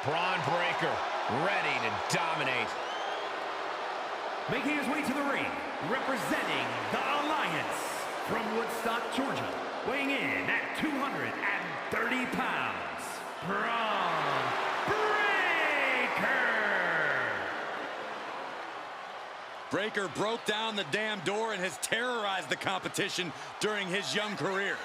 Bron Breakker, ready to dominate. Making his way to the ring, representing the Alliance, from Woodstock, Georgia, weighing in at 230 pounds, Bron Breakker! Breakker broke down the damn door and has terrorized the competition during his young career.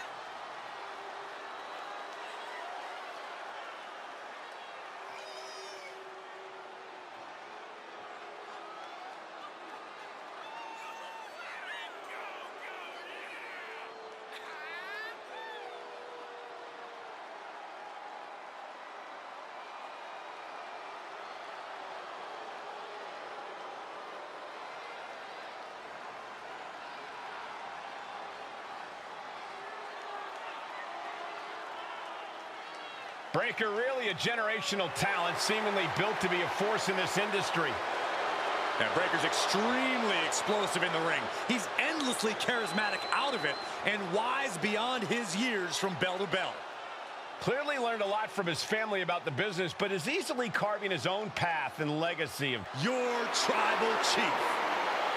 Breakker really a generational talent, seemingly built to be a force in this industry. Yeah, Breakker's extremely explosive in the ring. He's endlessly charismatic out of it and wise beyond his years from bell to bell. Clearly learned a lot from his family about the business, but is easily carving his own path and legacy of your tribal chief.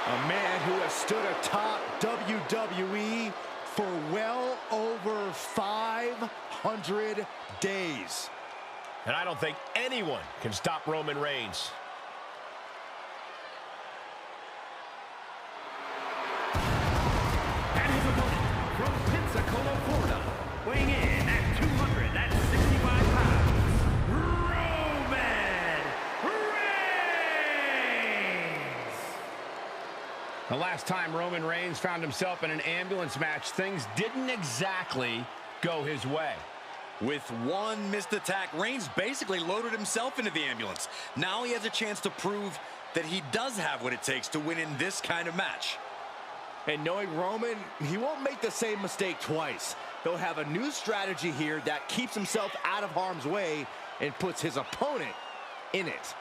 A man who has stood atop WWE for well over 500 days. And I don't think anyone can stop Roman Reigns. And his opponent from Pensacola, Florida, weighing in at 265 pounds, Roman Reigns! The last time Roman Reigns found himself in an ambulance match, things didn't exactly go his way. With one missed attack, Reigns basically loaded himself into the ambulance. Now he has a chance to prove that he does have what it takes to win in this kind of match. And knowing Roman, he won't make the same mistake twice. He'll have a new strategy here that keeps himself out of harm's way and puts his opponent in it.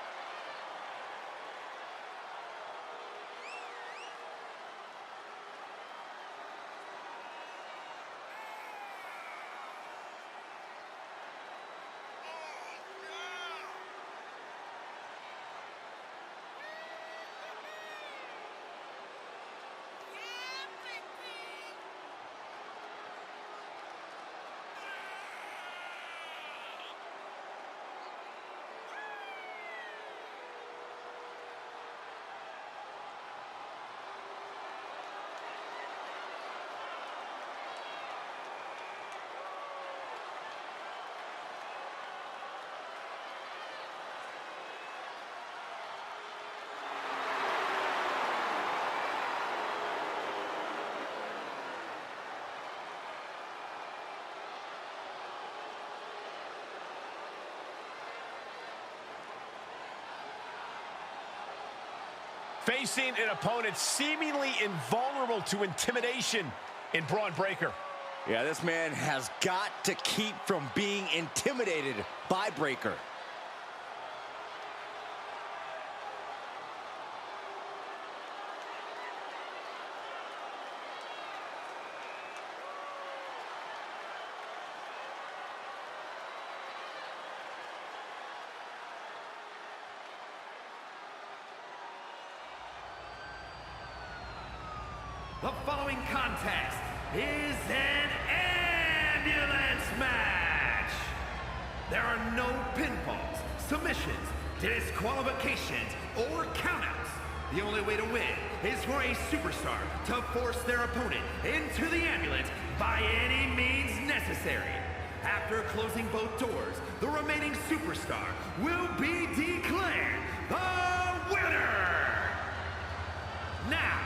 Facing an opponent seemingly invulnerable to intimidation in Bron Breakker. Yeah, this man has got to keep from being intimidated by Breakker. The following contest is an ambulance match. There are no pinfalls, submissions, disqualifications, or countouts. The only way to win is for a superstar to force their opponent into the ambulance by any means necessary. After closing both doors, the remaining superstar will be declared the winner. Now,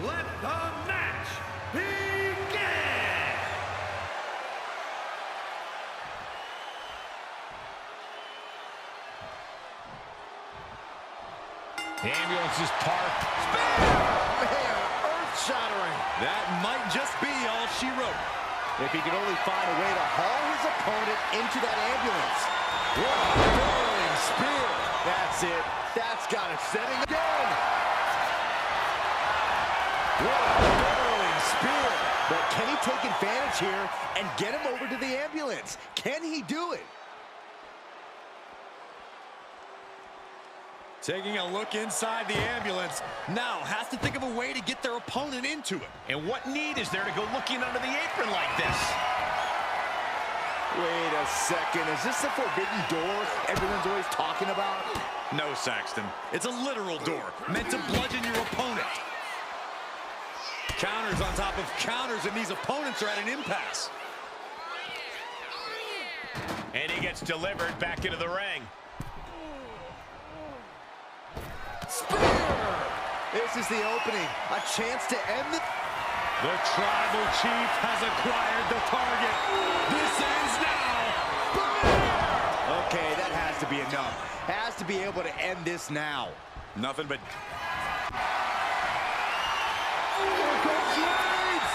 let the match begin! The ambulance is parked. Man, earth-shattering. That might just be all she wrote. If he can only find a way to haul his opponent into that ambulance. What a whirling spear. That's it. That's got it setting again. What a whirling spear. But can he take advantage here and get him over to the ambulance? Can he do it? Taking a look inside the ambulance. Now has to think of a way to get their opponent into it. And what need is there to go looking under the apron like this? Wait a second. Is this the forbidden door everyone's always talking about? No, Saxton. It's a literal door meant to bludgeon your opponent. Counters on top of counters, and these opponents are at an impasse. And he gets delivered back into the ring. Spear! This is the opening. A chance to end the... The Tribal Chief has acquired the target. This ends now. Okay, that has to be enough. Has to be able to end this now. Nothing but... Here comes Reigns!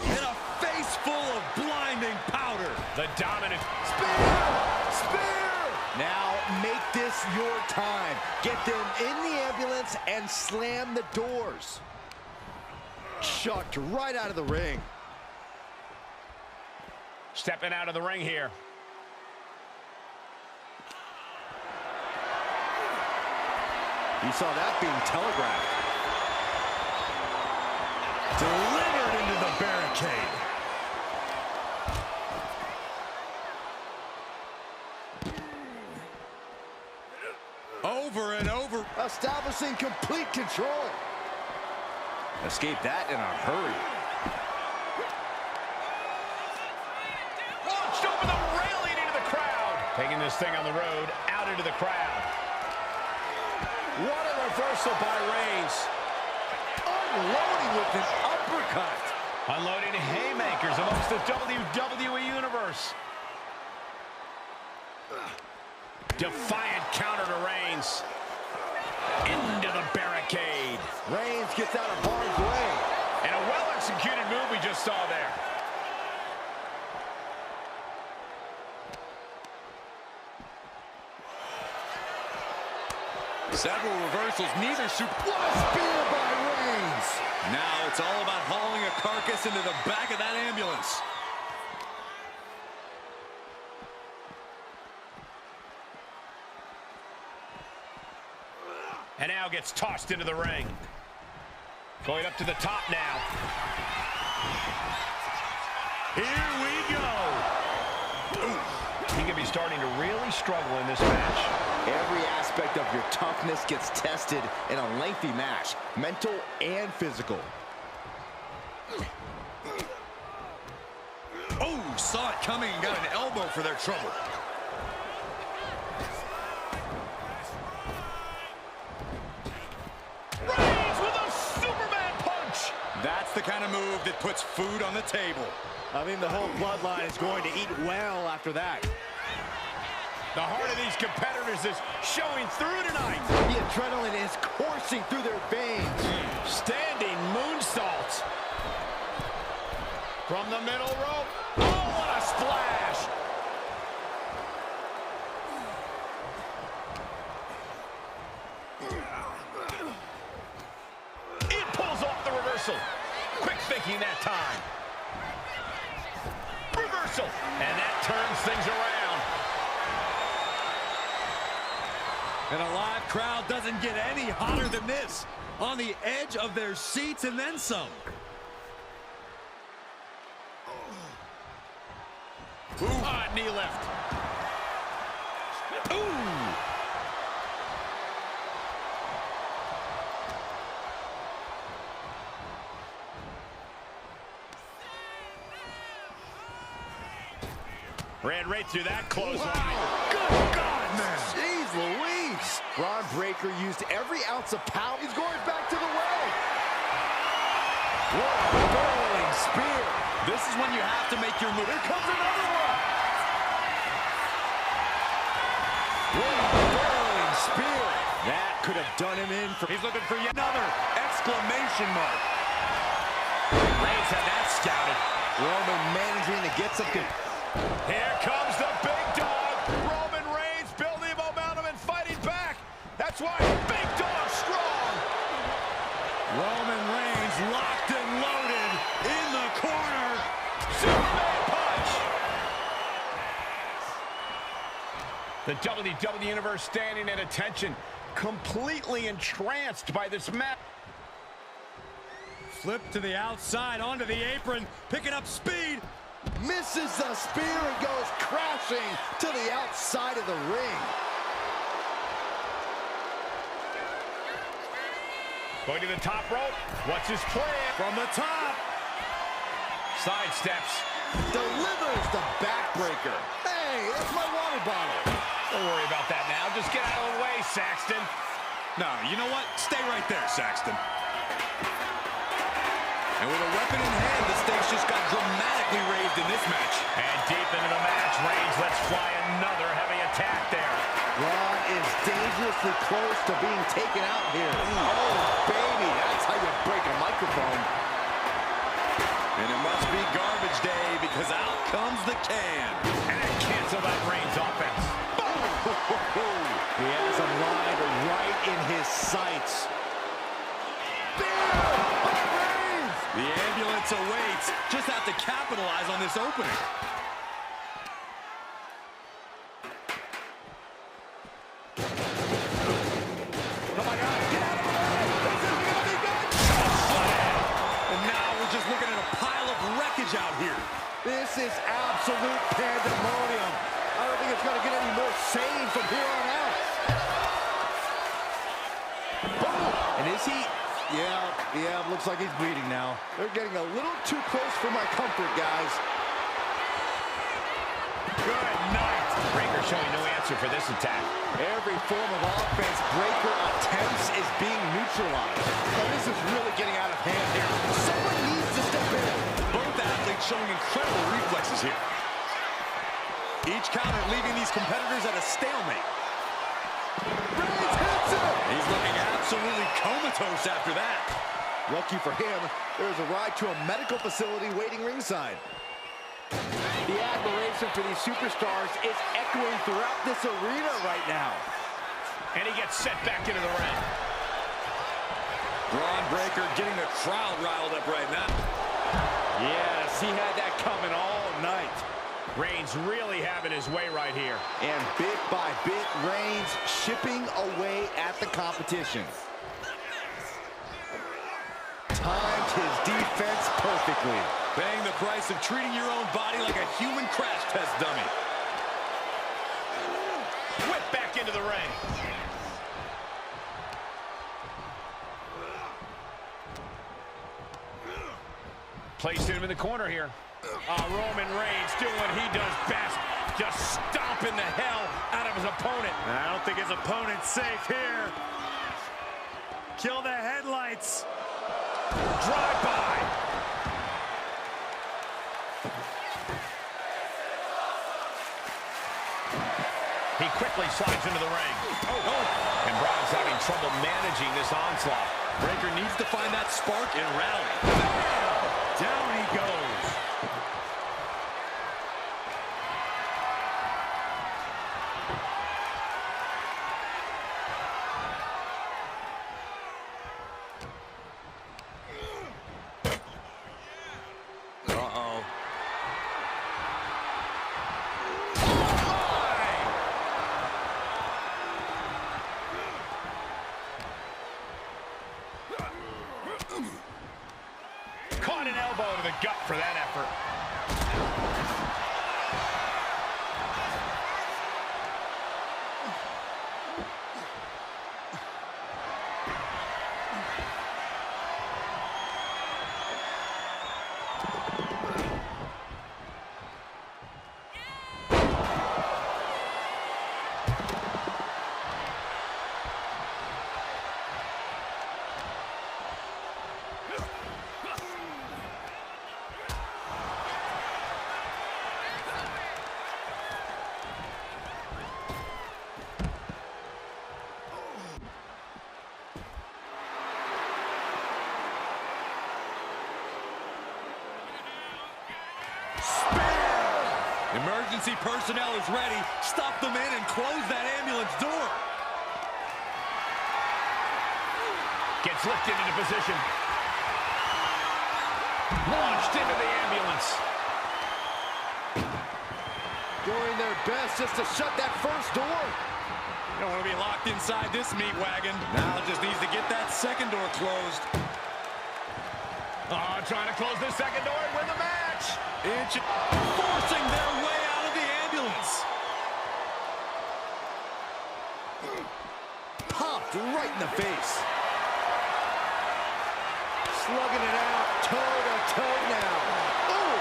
And a face full of blinding powder. The dominant... Spear! Now make this your time. Get them in the ambulance and slam the doors. Chucked right out of the ring. Stepping out of the ring here. You saw that being telegraphed. Delivered into the barricade. Over and over. Establishing complete control. Escape that in a hurry. Launched over the railing into the crowd. Taking this thing on the road, out into the crowd. What a reversal by Reigns. Unloading with an uppercut. Unloading haymakers amongst the WWE Universe. Defiant counter to Reigns. Into the barricade. Reigns gets out of harm's way. And a well-executed move we just saw there. Several reversals, neither super... What a spear by Reigns. Now it's all about hauling a carcass into the back of that ambulance. And now gets tossed into the ring. Going up to the top now. Here we go. Ooh. He could be starting to really struggle in this match. Every aspect of your toughness gets tested in a lengthy match, mental and physical. Oh, saw it coming and got an elbow for their trouble. Reigns with a Superman punch. That's the kind of move that puts food on the table. I mean, the whole bloodline is going to eat well after that. The heart of these competitors is showing through tonight. The adrenaline is coursing through their veins. Standing moonsault. From the middle rope. Oh, what a splash. It pulls off the reversal. Quick thinking that time. Reversal. And that turns things around. And a live crowd doesn't get any hotter than this. On the edge of their seats and then some. Ooh. Knee lift. Ooh. Ran right through that clothesline. Wow. Good God, man. Jeez Louise. Bron Breakker used every ounce of power. He's going back to the well. What a burrowing spear. This is when you have to make your move. Here comes another one. What a burrowing spear. That could have done him in for... He's looking for yet another exclamation mark. Reigns had that scouted. Roman managing to get some... Here comes the big dog. Roman Reigns building momentum and fighting back. That's why big dog strong. Roman Reigns locked and loaded in the corner. Superman punch. The WWE Universe standing at attention, completely entranced by this match. Flip to the outside, onto the apron, picking up speed. Misses the spear and goes crashing to the outside of the ring. Going to the top rope. What's his plan? From the top. Sidesteps. Delivers the backbreaker. Hey, that's my water bottle. Don't worry about that now. Just get out of the way, Saxton. No, you know what? Stay right there, Saxton. And with a weapon in hand, the stakes just got dramatically raised in this match. And deep into the match, Reigns lets fly another heavy attack there. Braun is dangerously close to being taken out here. Oh, baby, that's how you break a microphone. And it must be garbage day because out comes the can. And it canceled out Reigns' offense. He has him lined right in his sights. The ambulance awaits. Just have to capitalize on this opening. Oh my God, get out of the way! This is gonna be good! And now we're just looking at a pile of wreckage out here. This is absolute pandemonium. I don't think it's gonna get any more sane from here on out. And is he? Yeah, looks like he's bleeding now. They're getting a little too close for my comfort, guys. Good night. Breaker showing no answer for this attack. Every form of offense Breaker attempts is being neutralized. Now, this is really getting out of hand here. Someone needs to step in. Both athletes showing incredible reflexes here. Each counter leaving these competitors at a stalemate. Reigns hits it! He's looking absolutely comatose after that. Lucky for him, there's a ride to a medical facility waiting ringside. The admiration for these superstars is echoing throughout this arena right now. And he gets set back into the ring. Bron Breakker getting the crowd riled up right now. Yes, he had that coming all night. Reigns really having his way right here. And bit by bit, Reigns chipping away at the competition. Timed his defense perfectly. Paying the price of treating your own body like a human crash test dummy. Whip back into the ring. Placed him in the corner here. Roman Reigns doing what he does best. Just stomping the hell out of his opponent. I don't think his opponent's safe here. Kill the headlights. Drive by. He quickly slides into the ring. And Bron's having trouble managing this onslaught. Breakker needs to find that spark and rally. Down he goes. Uh-oh. Caught an elbow to the gut for that effort. Emergency personnel is ready. Stop them in and close that ambulance door. Gets lifted into position. Launched into the ambulance. During their best just to shut that first door. You don't want to be locked inside this meat wagon. Now just needs to get that second door closed. Oh, trying to close the second door and win the match. Forcing their way out of the ambulance. Popped right in the face. Slugging it out, toe-to-toe now. Ooh.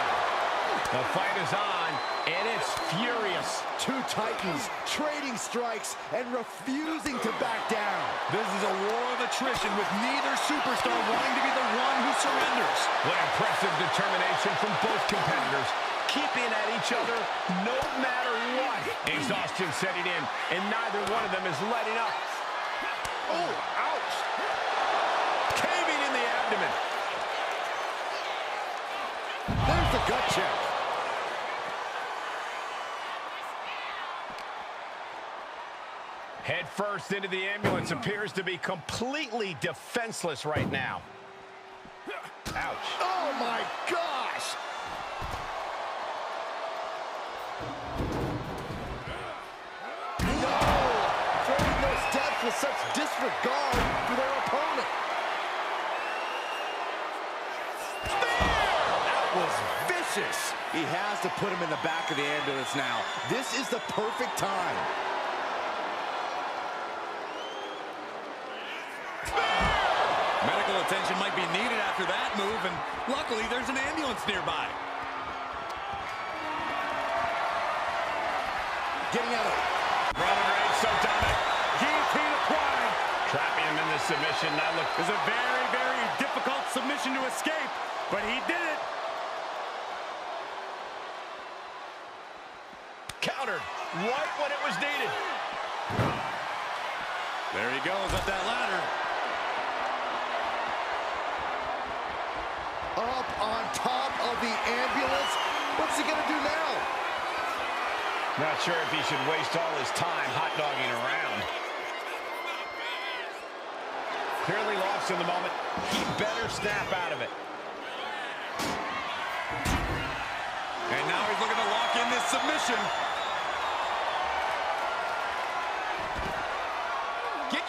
The fight is on, and it's furious. Two titans trading strikes and refusing to back down. This is a war of attrition with neither superstar wanting to be the one who surrenders. What impressive determination from both competitors, keeping at each other no matter what. Exhaustion setting in, and neither one of them is letting up. Oh, ouch. Caving in the abdomen. There's the gut check. Head first into the ambulance, appears to be completely defenseless right now. Ouch. Oh my gosh! No! Throwing those steps with such disregard for their opponent. That was vicious. He has to put him in the back of the ambulance now. This is the perfect time. Medical attention might be needed after that move, and luckily there's an ambulance nearby. Getting out of it. Roman Reigns so dominant. Guillotine applied. Trapping him in the submission. Now look. It was a very, very difficult submission to escape, but he did it. Countered right when it was needed. There he goes up that ladder. Up on top of the ambulance. What's he gonna do now? Not sure if he should waste all his time hot-dogging around. Clearly lost in the moment. He better snap out of it. And now he's looking to lock in this submission.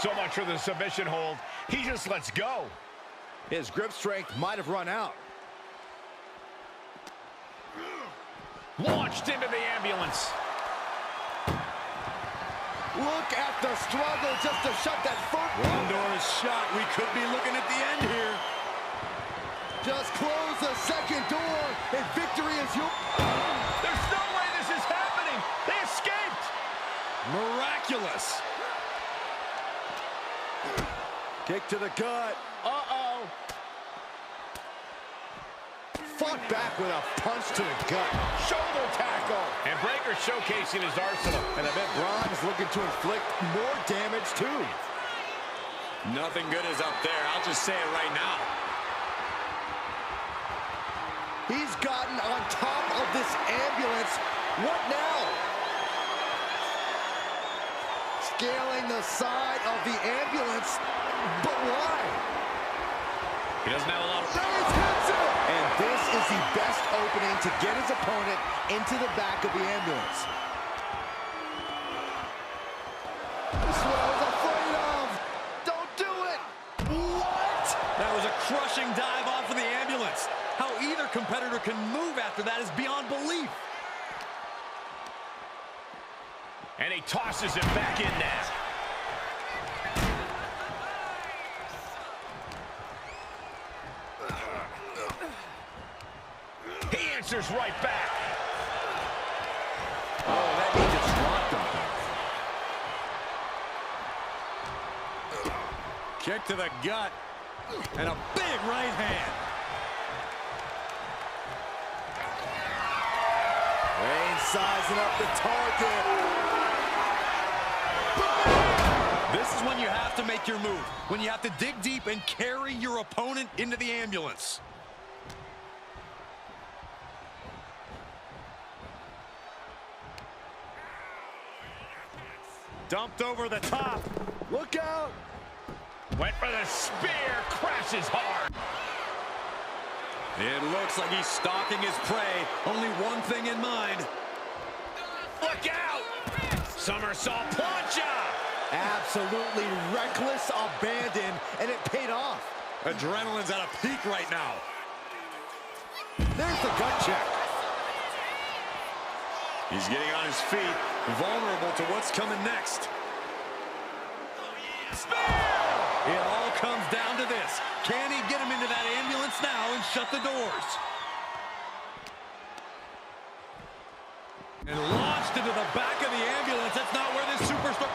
So much for the submission hold. He just lets go. His grip strength might have run out. Launched into the ambulance. Look at the struggle just to shut that first. One door is shut. We could be looking at the end here. Just close the second door, and victory is yours. There's no way this is happening. They escaped. Miraculous. Kick to the gut. Uh-oh. Fought back with a punch to the gut. Shoulder tackle. And Breaker showcasing his arsenal. And I bet Bron is looking to inflict more damage, too. Nothing good is up there. I'll just say it right now. He's gotten on top of this ambulance. What now? Scaling the side of the ambulance. But why? He doesn't have a lot of... And this is the best opening to get his opponent into the back of the ambulance. This is what I was afraid of. Don't do it. What? That was a crushing dive off of the ambulance. How either competitor can move after that is beyond belief. And he tosses him back in now. He answers right back. Oh, that he just rocked him. Kick to the gut. And a big right hand. Reigns sizing up the target. This is when you have to make your move. When you have to dig deep and carry your opponent into the ambulance. Dumped over the top. Look out. Went for the spear, crashes hard. It looks like he's stalking his prey. Only one thing in mind. Look out! Somersault plancha! Absolutely reckless abandon, and it paid off. Adrenaline's at a peak right now. There's the gut check. He's getting on his feet, vulnerable to what's coming next. It all comes down to this. Can he get him into that ambulance now and shut the doors? And launched into the back of the ambulance. That's not where this superstar...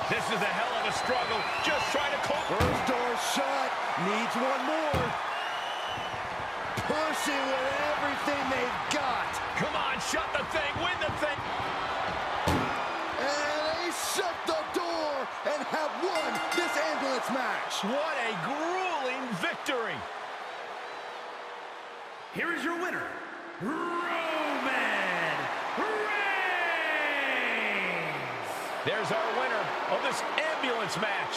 This is a hell of a struggle. Just trying to close. First door shut. Needs one more. Pushing with everything they've got. Come on, shut the thing, win the thing. And they shut the door and have won this ambulance match. What a grueling victory. Here is your winner, Roman Reigns! There's our winner of this ambulance match.